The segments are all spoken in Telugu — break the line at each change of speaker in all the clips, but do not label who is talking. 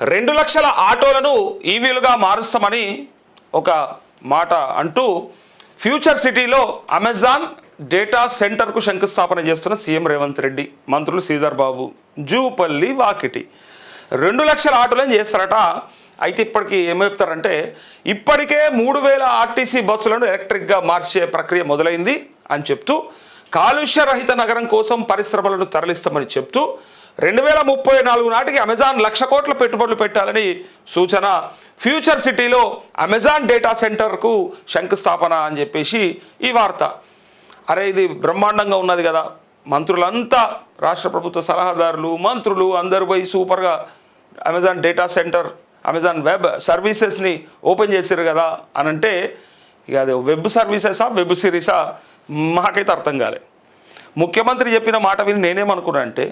2 లక్షల ఆటోలను ఈవీలుగా మారుస్తామని ఒక మాట అంటూ ఫ్యూచర్ సిటీలో అమెజాన్ డేటా సెంటర్కు శంకుస్థాపన చేస్తున్న సీఎం రేవంత్ రెడ్డి, మంత్రులు శ్రీధర్ బాబు, జూపల్లి, వాకిటి 2 లక్షల ఆటోలను చేస్తారట. అయితే ఇప్పటికీ ఏం చెప్తారంటే ఇప్పటికే 3000 ఆర్టీసీ బస్సులను ఎలక్ట్రిక్గా మార్చే ప్రక్రియ మొదలైంది అని చెప్తూ కాలుష్య రహిత నగరం కోసం పరిశ్రమలను తరలిస్తామని చెప్తూ 2034 నాటికి అమెజాన్ 1,00,000 కోట్ల పెట్టుబడులు పెట్టాలని సూచన. ఫ్యూచర్ సిటీలో అమెజాన్ డేటా సెంటర్కు శంకుస్థాపన అని చెప్పేసి ఈ వార్త. అరే ఇది బ్రహ్మాండంగా ఉన్నది కదా, మంత్రులంతా రాష్ట్ర ప్రభుత్వ సలహాదారులు మంత్రులు అందరూ పోయి సూపర్గా Amazon data center Amazon web సర్వీసెస్ని ఓపెన్ చేశారు కదా అని అంటే ఇక అది వెబ్ సర్వీసెసా వెబ్ సిరీసా మాకైతే అర్థం కాలే. ముఖ్యమంత్రి చెప్పిన మాట విని నేనేమనుకున్నా అంటే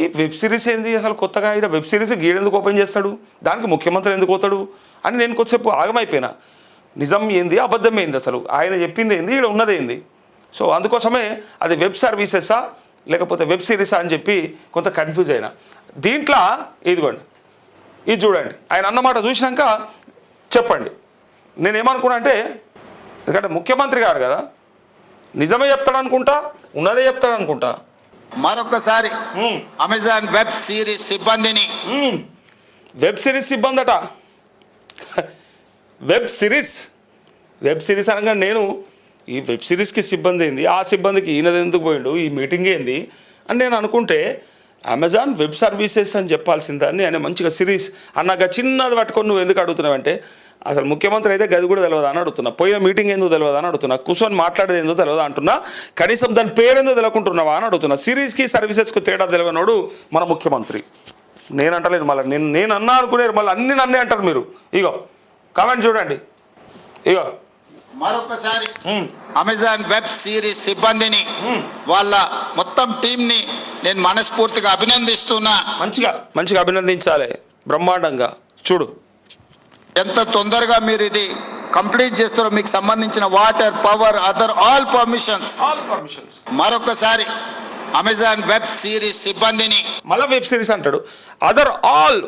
ఈ వెబ్ సిరీస్ ఏంది అసలు కొత్తగా అయినా వెబ్ సిరీస్ గీడెందుకు ఓపెన్ చేస్తాడు, దానికి ముఖ్యమంత్రి ఎందుకు పోతాడు అని నేను కొద్దిసేపు ఆగమైపోయినా. నిజం ఏంది అబద్ధం ఏంది అసలు ఆయన చెప్పింది ఏంది ఇక్కడ ఉన్నదేంది. సో అందుకోసమే అది వెబ్ సర్వీసెసా లేకపోతే వెబ్ సిరీసా అని చెప్పి కొంత కన్ఫ్యూజ్ అయినా. దీంట్లో ఇదిగోండి ఇది చూడండి, ఆయన అన్నమాట చూసినాక చెప్పండి. నేనేమనుకున్నా అంటే ఎందుకంటే ముఖ్యమంత్రి గారు కదా నిజమే చెప్తాడు అనుకుంటా, ఉన్నదే చెప్తాడు అనుకుంటా.
మరొకసారి అమెజాన్ వెబ్ సిరీస్ సిబ్బందిని
వెబ్ సిరీస్ సిబ్బంది అట వెబ్ సిరీస్ అనగా నేను ఈ వెబ్ సిరీస్కి సిబ్బంది ఏంది, ఆ సిబ్బందికి ఈయనది ఎందుకు పోయిండు, ఈ మీటింగ్ ఏంది అని నేను అనుకుంటే అమెజాన్ వెబ్ సర్వీసెస్ అని చెప్పాల్సిందాన్ని ఆయన మంచిగా సిరీస్ అన్నాక చిన్నది పట్టుకొని నువ్వు ఎందుకు అడుగుతున్నావంటే అసలు ముఖ్యమంత్రి అయితే గది కూడా తెలియదు అని అడుగుతున్నా, పోయిన మీటింగ్ ఏందో తెలియదు అని అడుగుతున్నా, కూర్చొని మాట్లాడేది ఏందో తెలియదు అంటున్నా, కనీసం దాని పేరేందో తెలియకుంటున్నావా అని అడుగుతున్నా. సిరీస్కి సర్వీసెస్కి తేడా తెలియనోడు మన ముఖ్యమంత్రి. నేను అంటలేదు మళ్ళీ నేను అన్నా అనుకునేది మళ్ళీ అన్ని నన్నే అంటారు మీరు. ఇగో కామెంట్ చూడండి, ఇగో
మరొకసారి అమెజాన్ వెబ్ సిరీస్ సిబ్బందిని వాళ్ళ మొత్తం టీంని నేను మనస్ఫూర్తిగా అభినందిస్తున్నా.
మంచిగా అభినందించాలి, బ్రహ్మాండంగా. చూడు
ఎంత తొందరగా మీరు ఇది కంప్లీట్ చేస్తారో, మీకు సంబంధించిన water, power, other all permissions. మరొకసారి అమెజాన్ వెబ్ సిరీస్ సిబ్బందిని
మళ్ళీ వెబ్ సిరీస్ అంటాడు, అదర్ ఆల్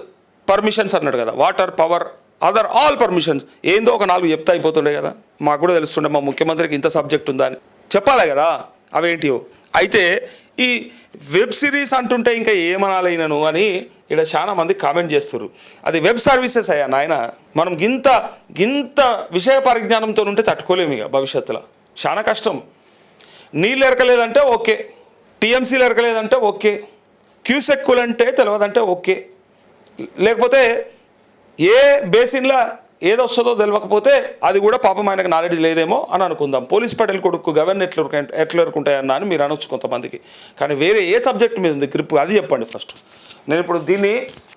పర్మిషన్స్ అన్నాడు కదా, water, power, other all permissions ఏందో ఒక 4 చెప్తా అయిపోతుండే కదా, మాకు కూడా తెలుస్తుండే మా ముఖ్యమంత్రికి ఇంత సబ్జెక్ట్ ఉందా అని చెప్పాలి కదా అవేంటివో. అయితే ఈ వెబ్ సిరీస్ అంటుంటే ఇంకా ఏమనాలైనను అని ఇక్కడ చాలా మంది కామెంట్ చేస్తారు. అది వెబ్ సర్వీసెస్ అయ్యా నాయన, మనం గింత విషయ పరిజ్ఞానంతో ఉంటే తట్టుకోలేము ఇక భవిష్యత్తులో, చాలా కష్టం. నీళ్ళు ఎరకలేదంటే ఓకే, టీఎంసీలు ఎరకలేదంటే ఓకే, క్యూసెక్కులు అంటే తెలియదంటే ఓకే, లేకపోతే ఏ బేసిన్లో ఏదో వస్తుందో తెలియకపోతే అది కూడా పాపం ఆయనకు నాలెడ్జ్ లేదేమో అని అనుకుందాం. పోలీస్ పటేల్ కొడుకు గవర్నర్ ఎట్లా ఎరుకుంటాయన్నా అని మీరు అనొచ్చు కొంతమందికి. కానీ వేరే ఏ సబ్జెక్ట్ మీద ఉంది గ్రిప్ అది చెప్పండి ఫస్ట్. నేను ఇప్పుడు దీన్ని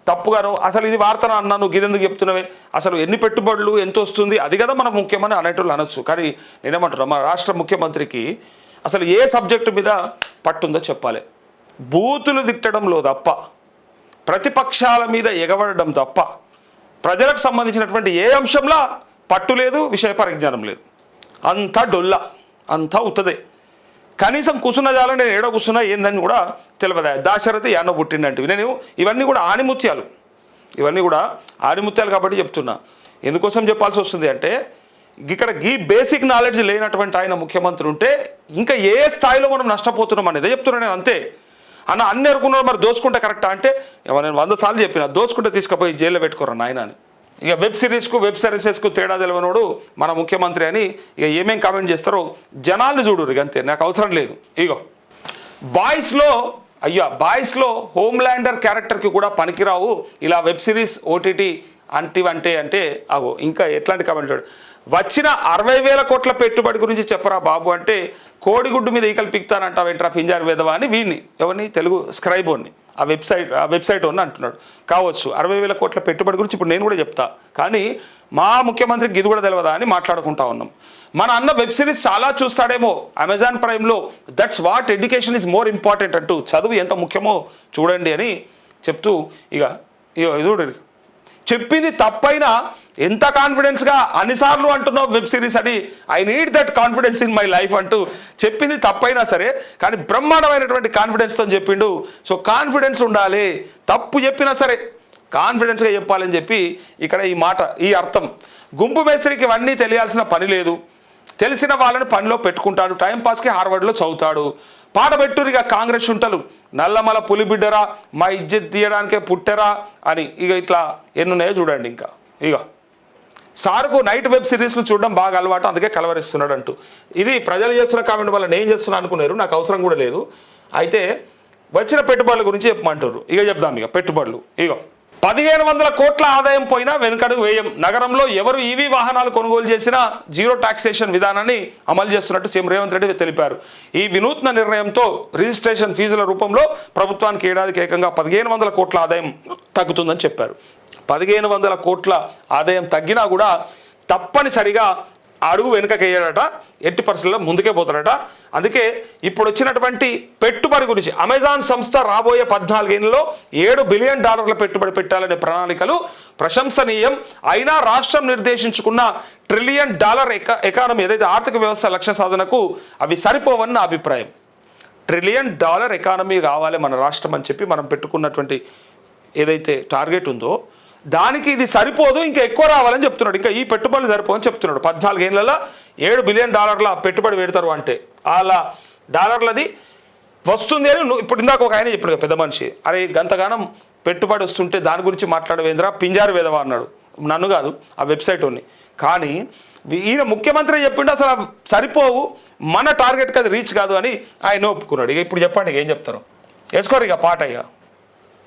తప్పుగాను అసలు ఇది వార్తను అన్నాను గిదెందుకు చెప్తున్నవే, అసలు ఎన్ని పెట్టుబడులు ఎంత వస్తుంది అది కదా మనకు ముఖ్యమని అనేటోళ్ళు అనొచ్చు. కానీ నేనేమంటున్నా మన రాష్ట్ర ముఖ్యమంత్రికి అసలు ఏ సబ్జెక్టు మీద పట్టుందో చెప్పాలి. బూతులు తిట్టడంలో తప్ప, ప్రతిపక్షాల మీద ఎగబడడం తప్ప ప్రజలకు సంబంధించినటువంటి ఏ అంశంలో పట్టు లేదు, విషయ పరిజ్ఞానం లేదు. అంతా డొల్ల, అంతా ఉత్తదే. కనీసం కూర్చున్న జాల నేను ఏడో కూర్చున్నా ఏందని కూడా తెలియదా. దాశరథి యానో పుట్టిండంటివి నేను ఇవన్నీ కూడా ఆణిముత్యాలు కాబట్టి చెప్తున్నా. ఎందుకోసం చెప్పాల్సి వస్తుంది అంటే ఇక్కడ ఈ బేసిక్ నాలెడ్జ్ లేనటువంటి ఆయన ముఖ్యమంత్రి ఉంటే ఇంకా ఏ స్థాయిలో మనం నష్టపోతున్నాం అనేది చెప్తున్నా నేను. అంతే అన్న అన్ని ఎరుకున్నాడు, మరి దోసుకుంటే కరెక్టా అంటే నేను 100 సార్లు చెప్పిన, దోసుకుంటే తీసుకుపోయి జైల్లో పెట్టుకోరా నాయన అని. ఇక వెబ్ సిరీస్కు వెబ్ సర్వీసెస్కు తేడా తెలియనోడు మన ముఖ్యమంత్రి అని ఇక ఏమేం కామెంట్ చేస్తారో జనాలు చూడు. ఇక అంతే, నాకు అవసరం లేదు. ఇగో బాయ్స్లో హోమ్లాండర్ క్యారెక్టర్కి కూడా పనికిరావు ఇలా వెబ్ సిరీస్ ఓటీటీ అంటే అగో ఇంకా ఎట్లాంటి కామెంట్ చూడు. వచ్చిన 60,000 కోట్ల పెట్టుబడి గురించి చెప్పరా బాబు అంటే కోడిగుడ్డు మీద ఈకలు పిక్తానంటావేంట్రా పింజారి వేదవా అని వీడిని ఎవరిని తెలుగు స్క్రైబోన్ని ఆ వెబ్సైట్ ఉన్న అంటున్నాడు. కావచ్చు 60,000 కోట్ల పెట్టుబడి గురించి ఇప్పుడు నేను కూడా చెప్తా, కానీ మా ముఖ్యమంత్రికి ఇది కూడా తెలియదా అని మాట్లాడుకుంటా ఉన్నాం. మన అన్న వెబ్ సిరీస్ చాలా చూస్తాడేమో అమెజాన్ ప్రైమ్లో, that's what education is more important అంటూ చదువు ఎంత ముఖ్యమో చూడండి అని చెప్తూ ఇక చూడండి చెప్పింది తప్పైనా ఎంత కాన్ఫిడెన్స్గా అన్నిసార్లు అంటున్నావు వెబ్ సిరీస్ అని, I need that confidence in my life అంటూ చెప్పింది తప్పైనా సరే కానీ బ్రహ్మాండమైనటువంటి కాన్ఫిడెన్స్తో చెప్పిండు. సో కాన్ఫిడెన్స్ ఉండాలి, తప్పు చెప్పినా సరే కాన్ఫిడెన్స్గా చెప్పాలని చెప్పి ఇక్కడ ఈ మాట, ఈ అర్థం. గుంపు మేస్త్రికి ఇవన్నీ తెలియాల్సిన పని లేదు, తెలిసిన వాళ్ళని పనిలో పెట్టుకుంటాడు, టైంపాస్కి హార్వర్డ్లో చదువుతాడు. పాడబెట్టురిగా కాంగ్రెస్ ఉంటలు, నల్లమల పులిబిడ్డరా, మా ఇజ్జత్ తీయడానికే పుట్టరా అని ఇక ఇట్లా ఎన్నున్నాయో చూడండి. ఇంకా ఇక సార్కు నైట్ వెబ్ సిరీస్లు చూడడం బాగా అలవాటు, అందుకే కలవరిస్తున్నాడు అంటూ. ఇది ప్రజలు చేస్తున్న కామెంట్ వల్ల నేను చేస్తున్నా అనుకున్నారు, నాకు అవసరం కూడా లేదు. అయితే వచ్చిన పెట్టుబడుల గురించి చెప్పమంటారు. ఇక చెప్దాం. ఇక పెట్టుబడులు ఇక 1500 కోట్ల ఆదాయం పోయినా వెనుకడుగు వేయం. నగరంలో ఎవరు ఈవీ వాహనాలు కొనుగోలు చేసినా జీరో టాక్సేషన్ విధానాన్ని అమలు చేస్తున్నట్టు సీఎం రేవంత్ రెడ్డి తెలిపారు. ఈ వినూత్న నిర్ణయంతో రిజిస్ట్రేషన్ ఫీజుల రూపంలో ప్రభుత్వానికి ఏడాదికి ఏకంగా 1500 కోట్ల ఆదాయం తగ్గుతుందని చెప్పారు. 1500 కోట్ల ఆదాయం తగ్గినా కూడా తప్పనిసరిగా అడుగు వెనుకకేయడట, ఎట్టి పరిస్థితుల్లో ముందుకే పోతాడట. అందుకే ఇప్పుడు వచ్చినటువంటి పెట్టుబడి గురించి అమెజాన్ సంస్థ రాబోయే 14 ఏళ్లలో $7 బిలియన్ పెట్టుబడి పెట్టాలనే ప్రణాళికలు ప్రశంసనీయం. అయినా రాష్ట్రం నిర్దేశించుకున్న $1 ట్రిలియన్ ఎకానమీ ఏదైతే ఆర్థిక వ్యవస్థ లక్ష్య సాధనకు అవి సరిపోవని నా అభిప్రాయం. $1 ట్రిలియన్ ఎకానమీ కావాలి మన రాష్ట్రం అని చెప్పి మనం పెట్టుకున్నటువంటి ఏదైతే టార్గెట్ ఉందో దానికి ఇది సరిపోదు, ఇంకా ఎక్కువ రావాలని చెప్తున్నాడు. ఇంకా ఈ పెట్టుబడులు సరిపోదని చెప్తున్నాడు. 14 ఏళ్లలో $7 బిలియన్ పెట్టుబడి పెడతారు అంటే అలా డాలర్లది వస్తుంది అని ఇప్పుడు ఇందాక ఒక ఆయన చెప్పాడు పెద్ద మనిషి, అరే గంతగానం పెట్టుబడి వస్తుంటే దాని గురించి మాట్లాడవేంద్రా పింజారు వేదవా అన్నాడు. నన్ను కాదు, ఆ వెబ్సైట్ ఉన్ని. కానీ ఈయన ముఖ్యమంత్రి చెప్పిండు అసలు సరిపోవు, మన టార్గెట్కి అది రీచ్ కాదు అని ఆయన ఒప్పుకున్నాడు. ఇక ఇప్పుడు చెప్పండి, ఏం చెప్తారు? వేసుకోరు ఇక పాట ఇక.